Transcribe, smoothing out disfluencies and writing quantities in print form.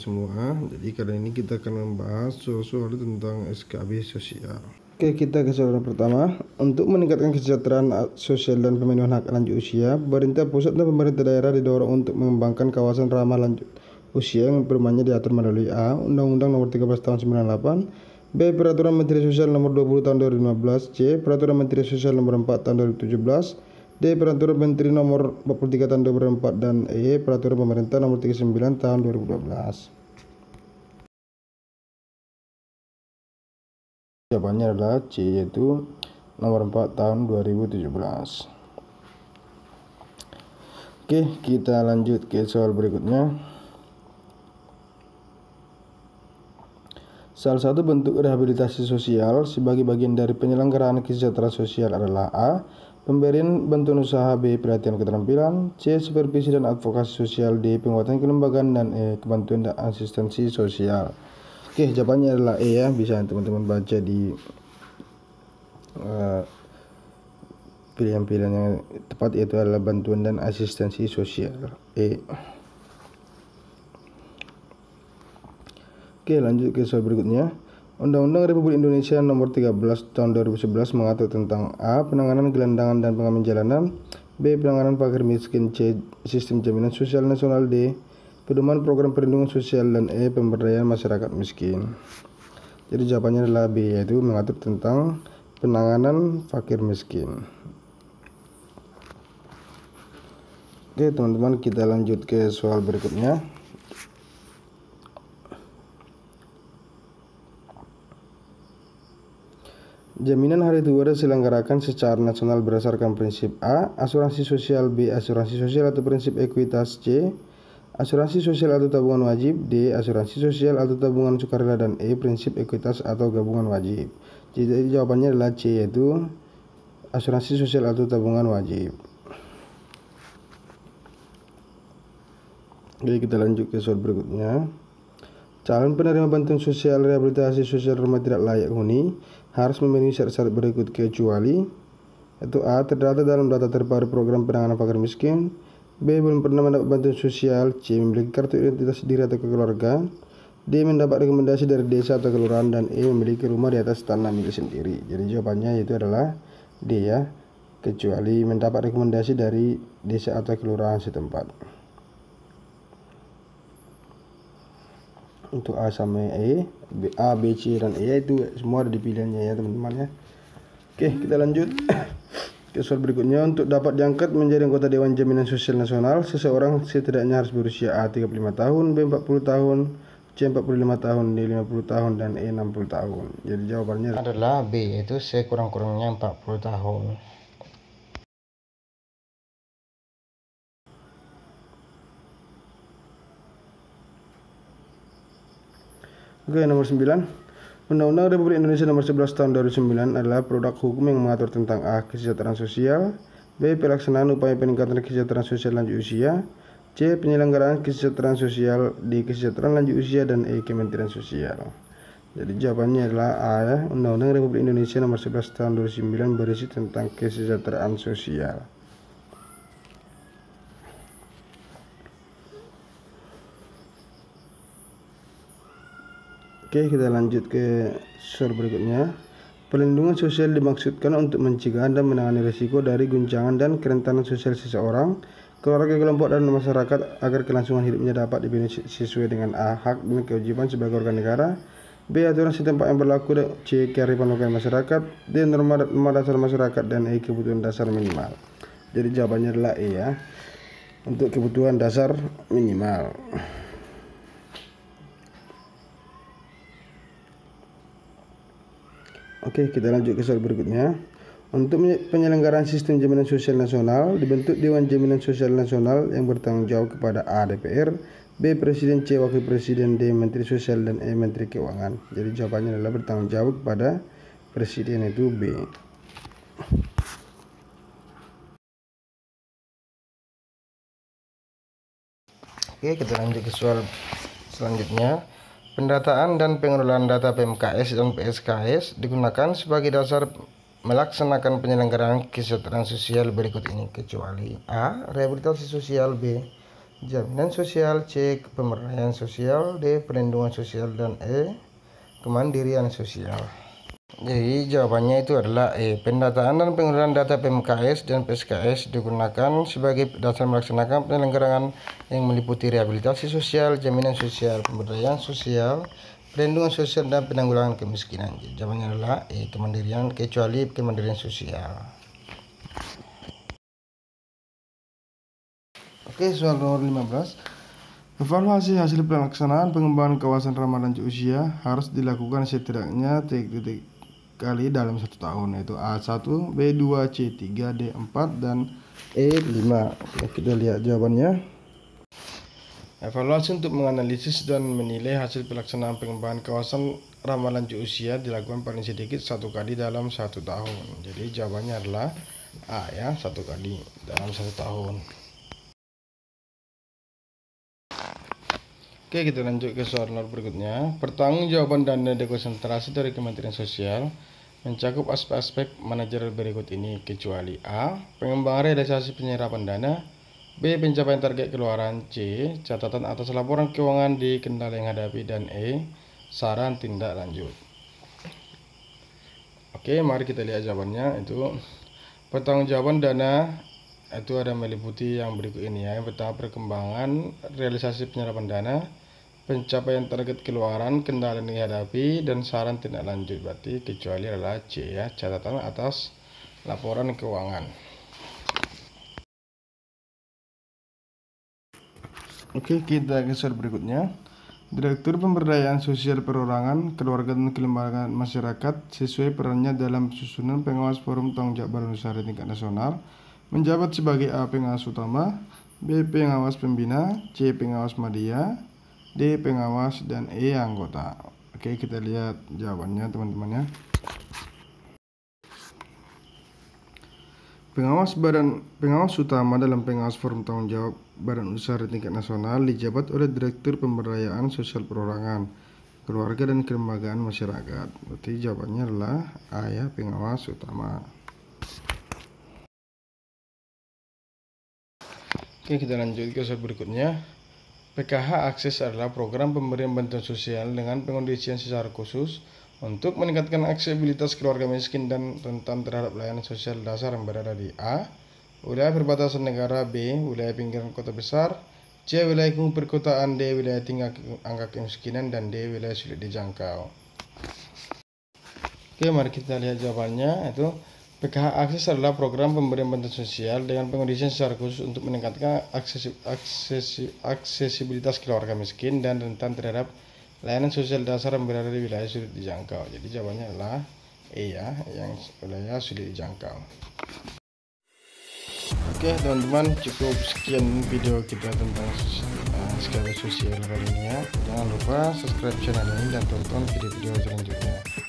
semua. Jadi kali ini kita akan membahas soal tentang SKB sosial. Oke, kita ke soal pertama. Untuk meningkatkan kesejahteraan sosial dan pemenuhan hak lanjut usia, pemerintah pusat dan pemerintah daerah didorong untuk mengembangkan kawasan ramah lanjut usia yang perumahannya diatur melalui A. Undang-Undang Nomor 13 Tahun 98, B. Peraturan Menteri Sosial Nomor 20 Tahun 2015, C. Peraturan Menteri Sosial Nomor 4 Tahun 2017, D. Peraturan Menteri Nomor 43 Tahun 2004, dan E. Peraturan Pemerintah Nomor 39 Tahun 2012. Jawabannya adalah C, yaitu nomor 4 tahun 2017. Oke, kita lanjut ke soal berikutnya. Salah satu bentuk rehabilitasi sosial sebagai bagian dari penyelenggaraan kesejahteraan sosial adalah A. Pemberian bantuan usaha, B. Pelatihan keterampilan, C. Supervisi dan advokasi sosial, D. Penguatan kelembagaan, dan E. Kebantuan dan asistensi sosial. Oke, jawabannya adalah E ya. Bisa teman-teman baca di pilihan-pilihan yang tepat, yaitu adalah bantuan dan asistensi sosial, E. Oke, lanjut ke soal berikutnya. Undang-Undang Republik Indonesia Nomor 13 Tahun 2011 mengatur tentang A. Penanganan gelandangan dan pengamen jalanan, B. Penanganan fakir miskin, C. Sistem jaminan sosial nasional, D. Pedoman program perlindungan sosial, dan E. Pemberdayaan masyarakat miskin. Jadi jawabannya adalah B, yaitu mengatur tentang penanganan fakir miskin. Oke teman-teman, kita lanjut ke soal berikutnya. Jaminan hari tua diselenggarakan secara nasional berdasarkan prinsip A. Asuransi sosial, B. Asuransi sosial atau prinsip ekuitas, C. Asuransi sosial atau tabungan wajib, D. Asuransi sosial atau tabungan sukarela, dan E. Prinsip ekuitas atau gabungan wajib. Jadi jawabannya adalah C, yaitu asuransi sosial atau tabungan wajib. Oke, kita lanjut ke soal berikutnya. Calon penerima bantuan sosial rehabilitasi sosial rumah tidak layak huni harus memenuhi syarat-syarat berikut kecuali, yaitu A. Terdata dalam data terpadu program penanganan fakir miskin, B. Belum pernah mendapat bantuan sosial, C. Memiliki kartu identitas diri atau keluarga, D. Mendapat rekomendasi dari desa atau kelurahan, dan E. Memiliki rumah di atas tanah milik sendiri. Jadi jawabannya itu adalah D ya, kecuali mendapat rekomendasi dari desa atau kelurahan setempat. Untuk A sampai E, A, B, C, dan E itu semua ada di pilihannya ya teman-teman ya. Oke, kita lanjut ke soal berikutnya. Untuk dapat diangkat menjadi anggota Dewan Jaminan Sosial Nasional, seseorang setidaknya harus berusia A. 35 tahun, B. 40 tahun, C. 45 tahun, D. 50 tahun, dan E. 60 tahun. Jadi jawabannya adalah B, yaitu sekurang-kurangnya 40 tahun. Oke, nomor 9. Undang-Undang Republik Indonesia Nomor 11 Tahun 2009 adalah produk hukum yang mengatur tentang A. Kesejahteraan sosial, B. Pelaksanaan upaya peningkatan kesejahteraan sosial lanjut usia, C. Penyelenggaraan kesejahteraan sosial, D. Kesejahteraan lanjut usia, dan E. Kementerian Sosial. Jadi jawabannya adalah A ya. Undang-Undang Republik Indonesia Nomor 11 Tahun 2009 berisi tentang kesejahteraan sosial. Oke, kita lanjut ke soal berikutnya. Perlindungan sosial dimaksudkan untuk mencegah dan menangani risiko dari guncangan dan kerentanan sosial seseorang, keluarga, kelompok, dan masyarakat agar kelangsungan hidupnya dapat dipenuhi sesuai dengan A. Hak dan kewajiban sebagai warga negara, B. Aturan setempat yang berlaku, C. Kearifan lokal masyarakat, D. Norma dasar masyarakat, dan E. Kebutuhan dasar minimal. Jadi jawabannya adalah E ya, untuk kebutuhan dasar minimal. Oke, kita lanjut ke soal berikutnya. Untuk penyelenggaraan sistem jaminan sosial nasional, dibentuk Dewan Jaminan Sosial Nasional yang bertanggung jawab kepada A. DPR, B. Presiden, C. Wakil Presiden, D. Menteri Sosial, dan E. Menteri Keuangan. Jadi jawabannya adalah bertanggung jawab kepada Presiden, itu B. Oke, kita lanjut ke soal selanjutnya. Pendataan dan pengelolaan data PMKS dan PSKS digunakan sebagai dasar melaksanakan penyelenggaraan kesejahteraan sosial berikut ini kecuali A. Rehabilitasi sosial, B. jaminan sosial, C. pemberdayaan sosial, D. perlindungan sosial, dan E. kemandirian sosial. Jadi jawabannya itu adalah E. Pendataan dan penggunaan data PMKS dan PSKS digunakan sebagai dasar melaksanakan penyelenggaraan yang meliputi rehabilitasi sosial, jaminan sosial, pemberdayaan sosial, perlindungan sosial, dan penanggulangan kemiskinan. Jadi, jawabannya adalah E. kemandirian, kecuali kemandirian sosial. Oke, soal nomor 15. Evaluasi hasil pelaksanaan pengembangan kawasan ramah lanjut usia harus dilakukan setidaknya titik kali dalam 1 tahun, yaitu A1, B2, C3, D4, dan E5. Oke, kita lihat jawabannya. Evaluasi untuk menganalisis dan menilai hasil pelaksanaan pengembangan kawasan ramah lanjut usia dilakukan paling sedikit 1 kali dalam 1 tahun. Jadi jawabannya adalah A ya, 1 kali dalam 1 tahun. Oke, kita lanjut ke soal berikutnya. Pertanggungjawaban dana dekonsentrasi dari Kementerian Sosial mencakup aspek-aspek manajerial berikut ini, kecuali A. pengembangan realisasi penyerapan dana, B. pencapaian target keluaran, C. catatan atas laporan keuangan di kendala yang hadapi, dan E. saran tindak lanjut. Oke, mari kita lihat jawabannya. Itu pertanggungjawaban dana itu ada meliputi yang berikut ini ya. Yang pertama, perkembangan realisasi penyerapan dana, pencapaian target keluaran, kendala yang dihadapi, dan saran tindak lanjut. Berarti kecuali adalah C ya, catatan atas laporan keuangan. Oke, kita ke soal berikutnya. Direktur Pemberdayaan Sosial Perorangan, Keluarga dan Kelembagaan Masyarakat sesuai perannya dalam susunan pengawas Forum Tanggung Jawab Badan Usaha di tingkat nasional menjabat sebagai A. pengawas utama, B. pengawas pembina, C. pengawas media, D. pengawas, dan E. anggota. Oke, kita lihat jawabannya teman-teman ya. Pengawas utama dalam pengawas forum tanggung jawab badan usaha di tingkat nasional dijabat oleh Direktur Pemberdayaan Sosial Perorangan, Keluarga dan Kelembagaan Masyarakat. Berarti jawabannya adalah A ya, pengawas utama. Oke, kita lanjut ke soal berikutnya. PKH Akses adalah program pemberian bantuan sosial dengan pengondisian secara khusus untuk meningkatkan aksesibilitas keluarga miskin dan rentan terhadap layanan sosial dasar yang berada di A. wilayah perbatasan negara, B. wilayah pinggiran kota besar, C. wilayah kumuh perkotaan, D. wilayah tinggi angka kemiskinan, dan D. wilayah sulit dijangkau. Oke, mari kita lihat jawabannya. Itu PKH Akses adalah program pemberian bantuan sosial dengan pengondisian secara khusus untuk meningkatkan aksesibilitas keluarga miskin dan rentan terhadap layanan sosial dasar yang berada di wilayah sulit dijangkau. Jadi jawabannya adalah E ya, yang wilayah sulit dijangkau. Oke teman-teman, cukup sekian video kita tentang skala sosial kali ini ya. Jangan lupa subscribe channel ini dan tonton video-video selanjutnya.